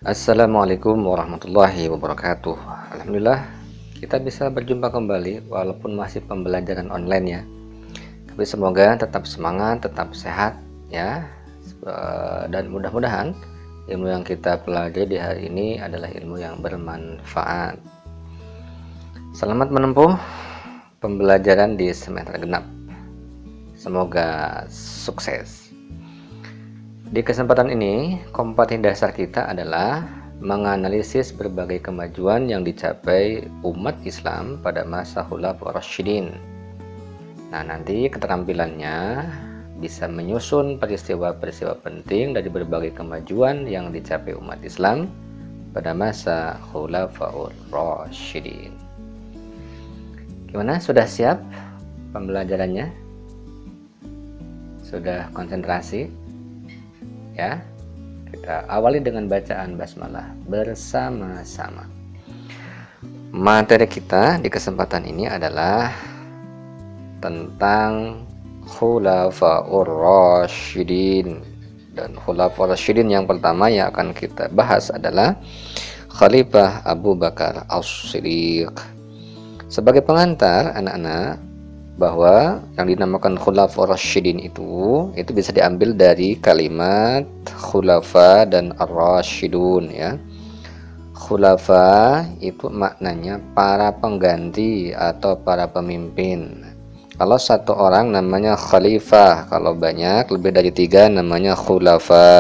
Assalamualaikum warahmatullahi wabarakatuh. Alhamdulillah kita bisa berjumpa kembali walaupun masih pembelajaran online ya. Tapi semoga tetap semangat, tetap sehat ya. Dan mudah-mudahan ilmu yang kita pelajari di hari ini adalah ilmu yang bermanfaat. Selamat menempuh pembelajaran di semester genap. Semoga sukses. Di kesempatan ini, kompetisi dasar kita adalah menganalisis berbagai kemajuan yang dicapai umat Islam pada masa Khulafaur Rasyidin. Nah, nanti keterampilannya bisa menyusun peristiwa-peristiwa penting dari berbagai kemajuan yang dicapai umat Islam pada masa Khulafaur Rasyidin. Gimana? Sudah siap pembelajarannya? Sudah konsentrasi? Ya, kita awali dengan bacaan basmalah bersama-sama. Materi kita di kesempatan ini adalah tentang Khulafaur Rasyidin. Dan Khulafaur Rasyidin yang pertama yang akan kita bahas adalah Khalifah Abu Bakar As-Siddiq. Sebagai pengantar anak-anak, bahwa yang dinamakan Khulafaur Rasyidin itu bisa diambil dari kalimat khulafa dan ar-rasyidun ya. Khulafa itu maknanya para pengganti atau para pemimpin. Kalau satu orang namanya khalifah, kalau banyak lebih dari 3 namanya khulafa.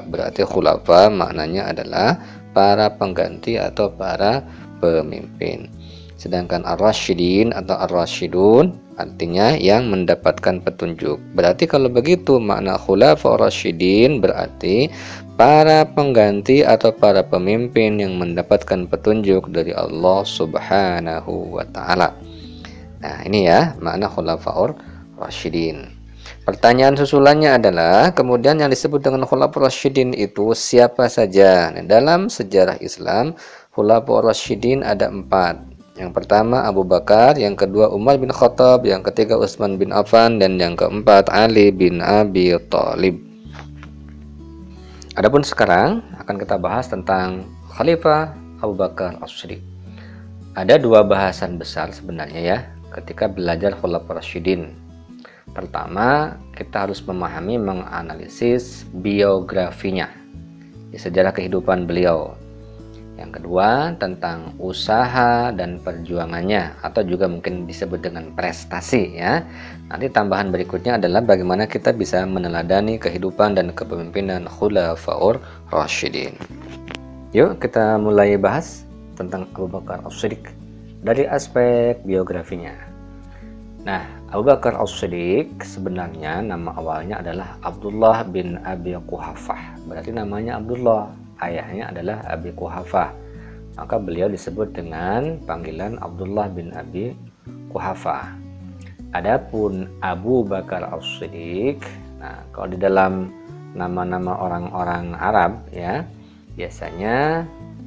Berarti khulafa maknanya adalah para pengganti atau para pemimpin. Sedangkan ar-rasyidin atau ar-rasyidun artinya yang mendapatkan petunjuk. Berarti kalau begitu makna khulafaur rasyidin berarti para pengganti atau para pemimpin yang mendapatkan petunjuk dari Allah Subhanahu wa taala. Nah, ini ya makna khulafaur rasyidin. Pertanyaan susulannya adalah, kemudian yang disebut dengan khulafaur rasyidin itu siapa saja? Nah, dalam sejarah Islam, khulafaur rasyidin ada 4. Yang pertama Abu Bakar, yang kedua Umar bin Khattab, yang ketiga Utsman bin Affan, dan yang keempat Ali bin Abi Thalib. Adapun sekarang akan kita bahas tentang Khalifah Abu Bakar As-Siddiq. Ada 2 bahasan besar sebenarnya ya ketika belajar Khulafaur Rasyidin. Pertama, kita harus memahami, menganalisis biografinya, di sejarah kehidupan beliau. Yang kedua, tentang usaha dan perjuangannya, atau juga mungkin disebut dengan prestasi ya. Nanti tambahan berikutnya adalah bagaimana kita bisa meneladani kehidupan dan kepemimpinan Khulafaur Rasyidin. Yuk kita mulai bahas tentang Abu Bakar As-Siddiq dari aspek biografinya. Nah, Abu Bakar As-Siddiq sebenarnya nama awalnya adalah Abdullah bin Abi Quhafah. Berarti namanya Abdullah, ayahnya adalah Abi Quhafah, maka beliau disebut dengan panggilan Abdullah bin Abi Quhafah. Adapun Abu Bakar As-Siddiq, nah kalau di dalam nama-nama orang-orang Arab ya, biasanya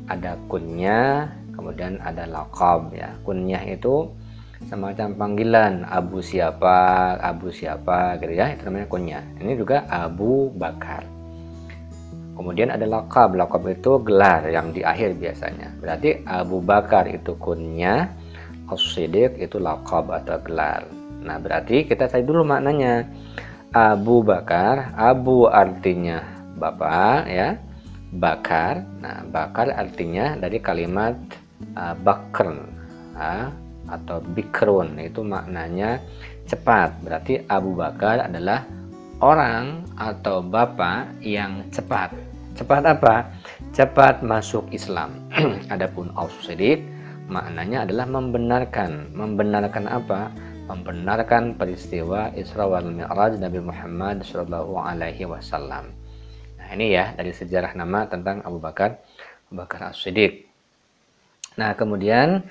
ada kunyah, kemudian ada laqab ya. Kunyah itu semacam panggilan Abu siapa gitu ya, itu namanya kunyah. Ini juga Abu Bakar. Kemudian ada laqab itu gelar yang di akhir biasanya. Berarti Abu Bakar itu kunyah, As-Siddiq itu laqab atau gelar. Nah, berarti kita cari dulu maknanya. Abu Bakar, Abu artinya bapak ya, Bakar. Nah, Bakar artinya dari kalimat bakr atau bikrun, itu maknanya cepat. Berarti Abu Bakar adalah orang atau bapak yang cepat. Cepat apa? Cepat masuk Islam. Adapun As-Siddiq maknanya adalah membenarkan. Membenarkan apa? Membenarkan peristiwa Isra wal Mi'raj Nabi Muhammad sallallahu alaihi wasallam. Nah, ini ya dari sejarah nama tentang Abu Bakar As-Siddiq. Nah, kemudian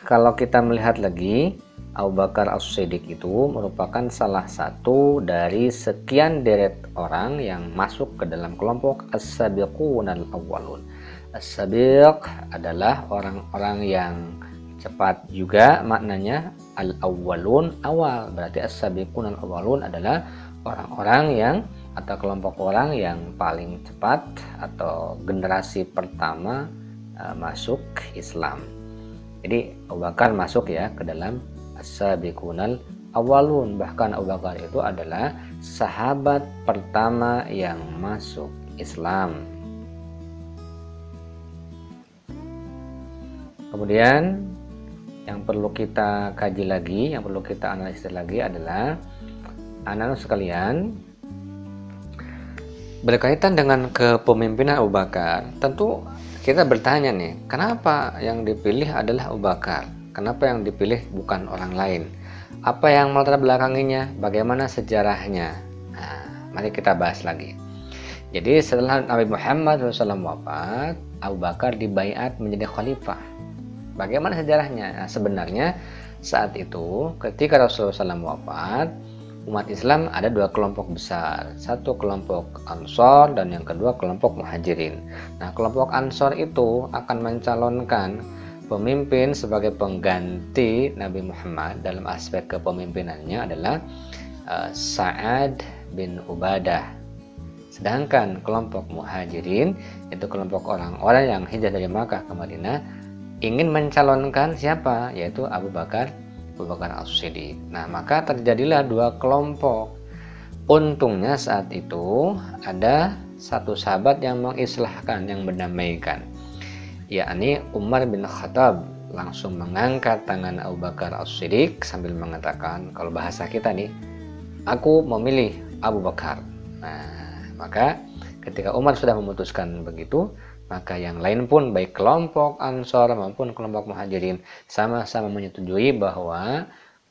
kalau kita melihat lagi, Abu Bakar As-Siddiq itu merupakan salah satu dari sekian deret orang yang masuk ke dalam kelompok As-Sabiqunal Awwalun. As-Sabiq adalah orang-orang yang cepat, juga maknanya Al-Awwalun awal. Berarti As-Sabiqunal Awwalun adalah orang-orang yang atau kelompok orang yang paling cepat atau generasi pertama masuk Islam. Jadi Abu Bakar masuk ya ke dalam as-sabiqunal awalun, bahkan Abu Bakar itu adalah sahabat pertama yang masuk Islam. Kemudian yang perlu kita kaji lagi, yang perlu kita analisis lagi adalah anak-anak sekalian, berkaitan dengan kepemimpinan Abu Bakar. Tentu kita bertanya nih, kenapa yang dipilih adalah Abu Bakar? Kenapa yang dipilih bukan orang lain? Apa yang melatar belakanginya? Bagaimana sejarahnya? Nah, mari kita bahas lagi. Jadi setelah Nabi Muhammad SAW wafat, Abu Bakar dibaiat menjadi khalifah. Bagaimana sejarahnya? Nah, sebenarnya saat itu ketika Rasulullah SAW wafat, umat Islam ada dua kelompok besar. Satu kelompok Ansor dan yang kedua kelompok Muhajirin. Nah, kelompok Ansor itu akan mencalonkan pemimpin sebagai pengganti Nabi Muhammad. Dalam aspek kepemimpinannya adalah Sa'ad bin Ubadah. Sedangkan kelompok Muhajirin itu kelompok orang-orang yang hijrah dari Makkah ke Madinah ingin mencalonkan siapa? Yaitu Abu Bakar As-Siddiq. Nah, maka terjadilah dua kelompok. Untungnya saat itu ada satu sahabat yang mengislahkan, yang mendamaikan, yakni Umar bin Khattab langsung mengangkat tangan Abu Bakar As-Siddiq sambil mengatakan, kalau bahasa kita nih, aku memilih Abu Bakar. Nah, maka ketika Umar sudah memutuskan begitu, maka yang lain pun baik kelompok Ansor maupun kelompok Muhajirin sama-sama menyetujui bahwa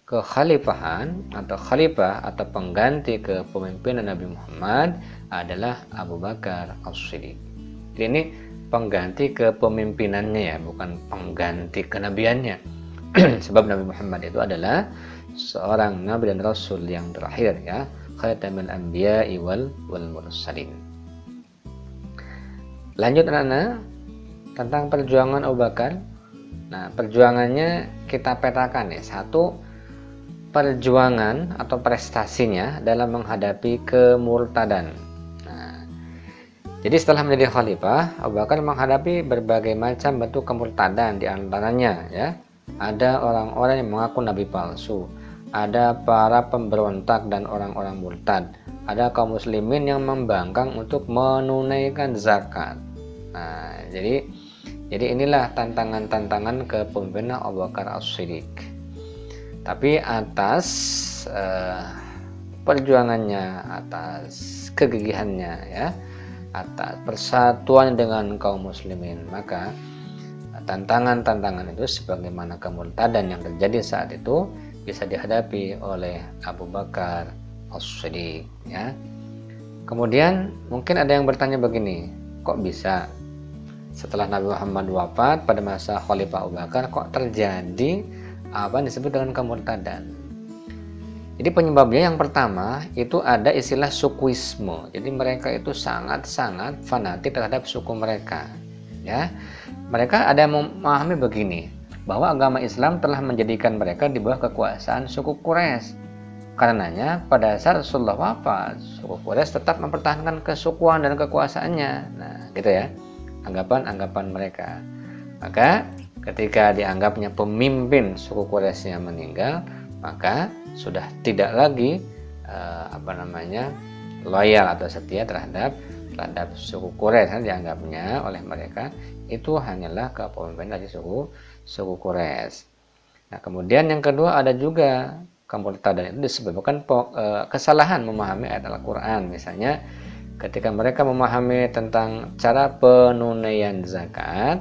kekhalifahan atau khalifah atau pengganti kepemimpinan Nabi Muhammad adalah Abu Bakar As-Siddiq. Jadi ini pengganti kepemimpinannya ya, bukan pengganti kenabiannya. Sebab Nabi Muhammad itu adalah seorang nabi dan rasul yang terakhir ya, khatamul anbiya'i wal mursalin. Lanjut anak-anak tentang perjuangan Abu Bakar. Nah, perjuangannya kita petakan ya. Satu, perjuangan atau prestasinya dalam menghadapi kemurtadan. Nah, jadi setelah menjadi khalifah, Abu Bakar menghadapi berbagai macam bentuk kemurtadan, di antaranya ya, ada orang-orang yang mengaku nabi palsu, ada para pemberontak dan orang-orang murtad, ada kaum muslimin yang membangkang untuk menunaikan zakat. Nah, jadi inilah tantangan-tantangan kepemimpinan Abu Bakar As-Siddiq. Tapi atas perjuangannya, atas kegigihannya ya, atas persatuan dengan kaum muslimin, maka tantangan-tantangan itu sebagaimana kemurtadan yang terjadi saat itu bisa dihadapi oleh Abu Bakar As-Siddiq ya. Kemudian mungkin ada yang bertanya begini, kok bisa setelah Nabi Muhammad wafat pada masa Khalifah Abu Bakar kok terjadi apa yang disebut dengan kemurtadan? Jadi penyebabnya yang pertama itu ada istilah sukuisme. Jadi mereka itu sangat-sangat fanatik terhadap suku mereka ya. Mereka ada yang memahami begini, bahwa agama Islam telah menjadikan mereka di bawah kekuasaan suku Quraisy. Karenanya pada saat Rasulullah wafat, suku Quraisy tetap mempertahankan kesukuan dan kekuasaannya. Nah, gitu ya, anggapan mereka. Maka ketika dianggapnya pemimpin suku Quraisy yang meninggal, maka sudah tidak lagi loyal atau setia terhadap suku Quraisy. Karena dianggapnya oleh mereka itu hanyalah kepemimpinan dari suku Quraisy. Nah, kemudian yang kedua ada juga kemurtadan itu disebabkan kesalahan memahami ayat Al-Quran. Misalnya ketika mereka memahami tentang cara penunaian zakat,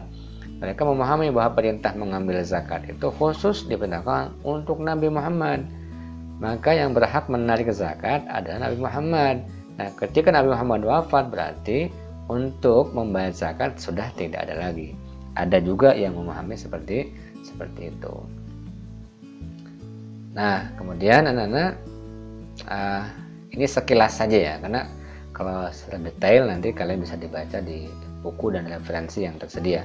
mereka memahami bahwa perintah mengambil zakat itu khusus diperintahkan untuk Nabi Muhammad, maka yang berhak menarik zakat adalah Nabi Muhammad. Nah, ketika Nabi Muhammad wafat, berarti untuk membayar zakat sudah tidak ada lagi. Ada juga yang memahami seperti itu. Nah, kemudian anak-anak ini sekilas saja ya, karena kalau secara detail nanti kalian bisa dibaca di buku dan referensi yang tersedia.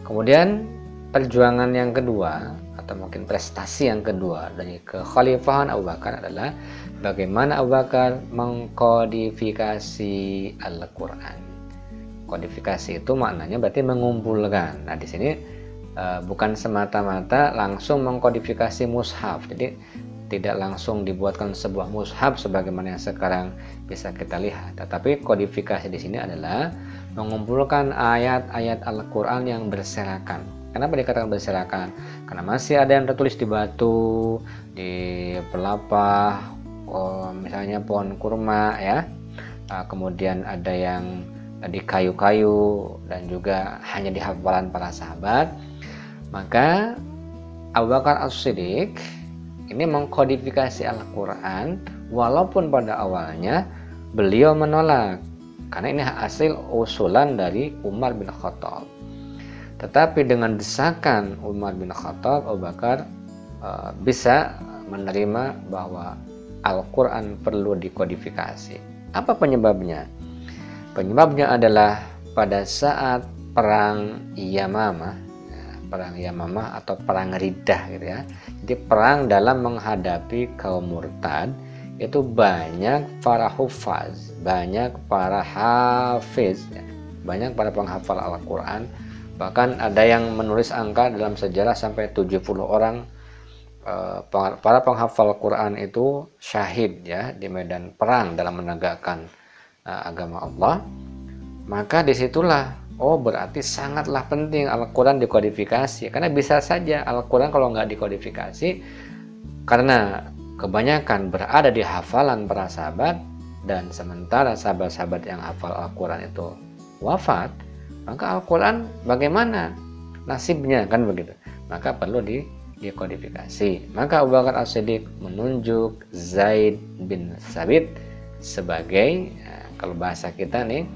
Kemudian perjuangan yang kedua atau mungkin prestasi yang kedua dari kekhalifahan Abu Bakar adalah bagaimana Abu Bakar mengkodifikasi Al-Quran. Kodifikasi itu maknanya berarti mengumpulkan. Nah di sini bukan semata-mata langsung mengkodifikasi mushaf, jadi tidak langsung dibuatkan sebuah mushaf sebagaimana yang sekarang bisa kita lihat. Tetapi kodifikasi di sini adalah mengumpulkan ayat-ayat Al-Quran yang berserakan. Kenapa dikatakan berserakan? Karena masih ada yang tertulis di batu, di pelepah, misalnya pohon kurma ya. Kemudian ada yang di kayu-kayu dan juga hanya di hafalan para sahabat. Maka Abu Bakar As-Siddiq ini mengkodifikasi Al-Quran walaupun pada awalnya beliau menolak, karena ini hasil usulan dari Umar bin Khattab. Tetapi dengan desakan Umar bin Khattab, Abu Bakar bisa menerima bahwa Al-Quran perlu dikodifikasi. Apa penyebabnya? Penyebabnya adalah pada saat perang Yamamah, atau perang Riddah gitu ya. Jadi perang dalam menghadapi kaum murtad, itu banyak para hufaz, banyak para hafiz, banyak para penghafal Al-Quran. Bahkan ada yang menulis angka dalam sejarah sampai 70 orang para penghafal Quran itu syahid ya di medan perang dalam menegakkan agama Allah. Maka disitulah berarti sangatlah penting Al-Quran dikodifikasi, karena bisa saja Al-Quran kalau nggak dikodifikasi karena kebanyakan berada di hafalan para sahabat, dan sementara sahabat-sahabat yang hafal Al-Quran itu wafat, maka Al-Quran bagaimana nasibnya, kan begitu. Maka perlu dikodifikasi. Maka Abu Bakar As-Siddiq menunjuk Zaid bin Thabit sebagai kalau bahasa kita nih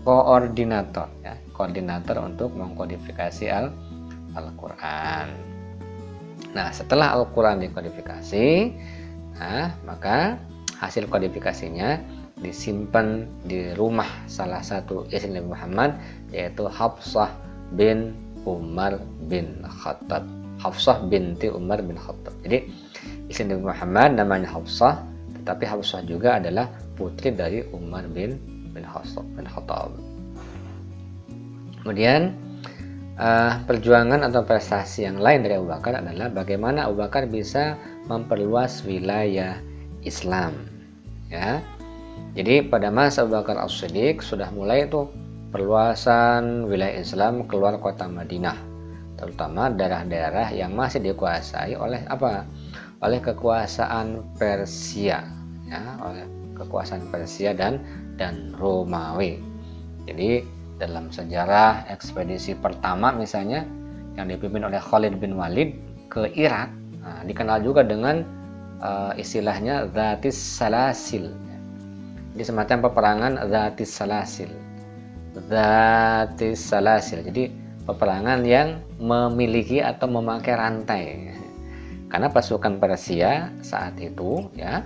koordinator ya, koordinator untuk mengkodifikasi Al-Quran. Nah setelah Al-Quran dikodifikasi, maka hasil kodifikasinya disimpan di rumah salah satu istri Nabi Muhammad, yaitu Hafsah bin Umar bin Khattab. Hafsah binti Umar bin Khattab. Jadi istri Nabi Muhammad namanya Hafsah, tetapi Hafsah juga adalah putri dari Umar bin Khattab. Kemudian perjuangan atau prestasi yang lain dari Abu Bakar adalah bagaimana Abu Bakar bisa memperluas wilayah Islam ya. Jadi pada masa Abu Bakar As-Siddiq sudah mulai itu perluasan wilayah Islam keluar kota Madinah, terutama daerah-daerah yang masih dikuasai oleh oleh kekuasaan Persia ya, oleh kekuasaan Persia dan Romawi. Jadi dalam sejarah ekspedisi pertama misalnya yang dipimpin oleh Khalid bin Walid ke Irak, dikenal juga dengan istilahnya Dzatis Salasil. Jadi semacam peperangan Dzatis Salasil. Jadi peperangan yang memiliki atau memakai rantai. Karena pasukan Persia saat itu ya,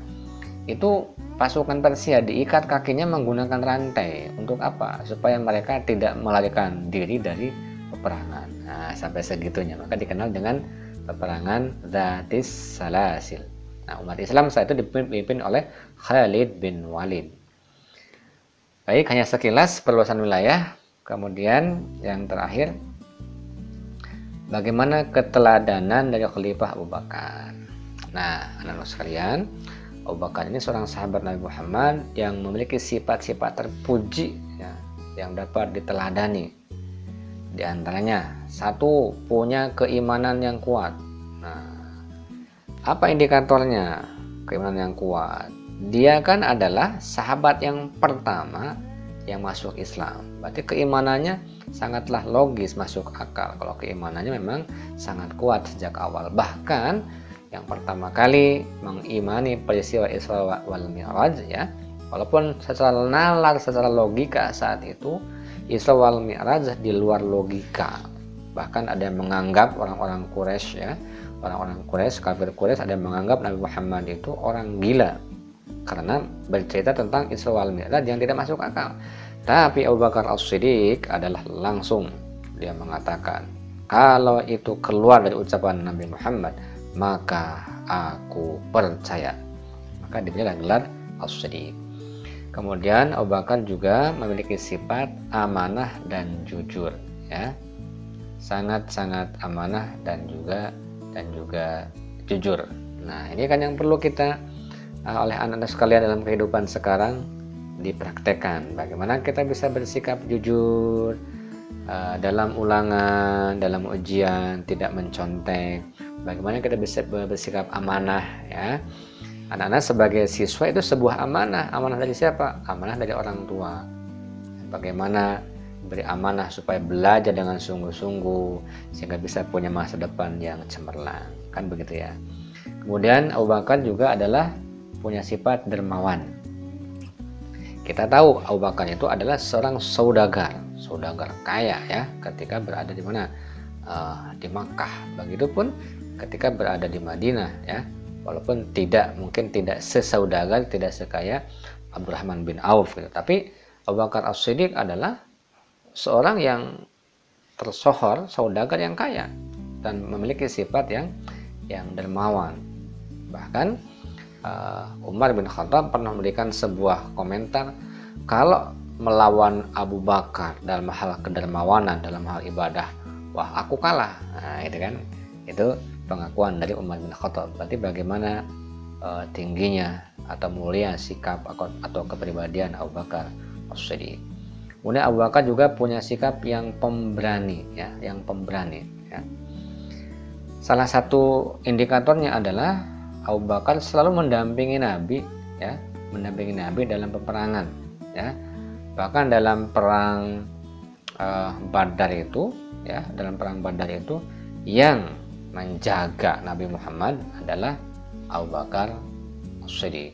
itu pasukan Persia diikat kakinya menggunakan rantai. Untuk apa? Supaya mereka tidak melarikan diri dari peperangan. Nah, sampai segitunya. Maka dikenal dengan peperangan Dzatis Salasil. Nah, umat Islam saat itu dipimpin oleh Khalid bin Walid. Baik, hanya sekilas perluasan wilayah. Kemudian yang terakhir, bagaimana keteladanan dari Khalifah Abu Bakar. Nah, anak-anak sekalian, Abu Bakar ini seorang sahabat Nabi Muhammad yang memiliki sifat-sifat terpuji ya, yang dapat diteladani. Di antaranya, satu, punya keimanan yang kuat. Nah, apa indikatornya keimanan yang kuat? Dia kan adalah sahabat yang pertama yang masuk Islam. Berarti keimanannya sangatlah logis, masuk akal. Kalau keimanannya memang sangat kuat sejak awal. Bahkan yang pertama kali mengimani peristiwa Isra wal Mi'raj ya, walaupun secara nalar, secara logika saat itu Isra wal Mi'raj di luar logika. Bahkan ada yang menganggap orang-orang Quraisy ya, orang-orang Quraisy, kafir Quraisy ada yang menganggap Nabi Muhammad itu orang gila karena bercerita tentang Isra wal Mi'raj yang tidak masuk akal. Tapi Abu Bakar As-Siddiq adalah langsung dia mengatakan, kalau itu keluar dari ucapan Nabi Muhammad, maka aku percaya. maka diberilah gelar As-Siddiq. Kemudian Abu Bakar juga memiliki sifat amanah dan jujur, ya, sangat-sangat amanah dan juga jujur. Nah, ini kan yang perlu kita oleh anak-anak sekalian dalam kehidupan sekarang dipraktekkan. Bagaimana kita bisa bersikap jujur dalam ulangan, dalam ujian, tidak mencontek. Bagaimana kita bisa bersikap amanah, ya. Anak-anak sebagai siswa itu sebuah amanah. Amanah dari siapa? Amanah dari orang tua. Bagaimana beri amanah supaya belajar dengan sungguh-sungguh sehingga bisa punya masa depan yang cemerlang, kan begitu ya. Kemudian Abu Bakar juga adalah punya sifat dermawan. Kita tahu Abu Bakar itu adalah seorang saudagar kaya, ya, ketika berada di mana? Di Makkah. Begitupun ketika berada di Madinah, ya. Walaupun mungkin tidak sesaudagar, tidak sekaya Abdurrahman bin Auf gitu. Tapi Abu Bakar As-Siddiq adalah seorang yang tersohor saudagar yang kaya dan memiliki sifat yang dermawan. Bahkan Umar bin Khattab pernah memberikan sebuah komentar, kalau melawan Abu Bakar dalam hal kedermawanan, dalam hal ibadah, wah aku kalah. Nah, itu kan, itu pengakuan dari Umar bin Khattab. Berarti bagaimana tingginya atau mulia sikap atau kepribadian Abu Bakar As-Siddiq. Kemudian Abu Bakar juga punya sikap yang pemberani, ya, yang pemberani, ya. Salah satu indikatornya adalah Abu Bakar selalu mendampingi Nabi, ya, mendampingi Nabi dalam peperangan, ya. Bahkan dalam perang Badar itu, ya, dalam perang Badar itu yang menjaga Nabi Muhammad adalah Abu Bakar As-Siddiq.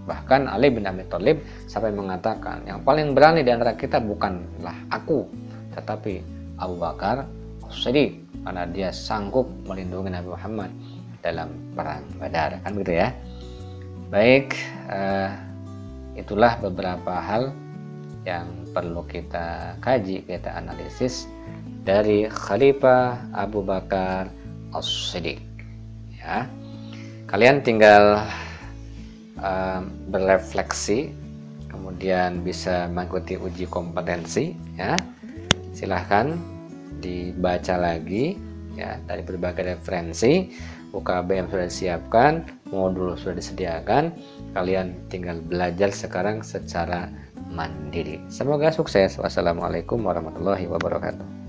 Bahkan Ali bin Abi Thalib sampai mengatakan, yang paling berani di antara kita bukanlah aku, tetapi Abu Bakar As-Siddiq, karena dia sanggup melindungi Nabi Muhammad dalam perang Badar, kan begitu ya. Baik, itulah beberapa hal yang perlu kita kaji, kita analisis dari Khalifah Abu Bakar As-Siddiq, ya. Kalian tinggal berefleksi, kemudian bisa mengikuti uji kompetensi, ya. Silahkan dibaca lagi, ya, dari berbagai referensi. UKBM sudah disiapkan, modul sudah disediakan, kalian tinggal belajar sekarang secara mandiri. Semoga sukses. Wassalamualaikum warahmatullahi wabarakatuh.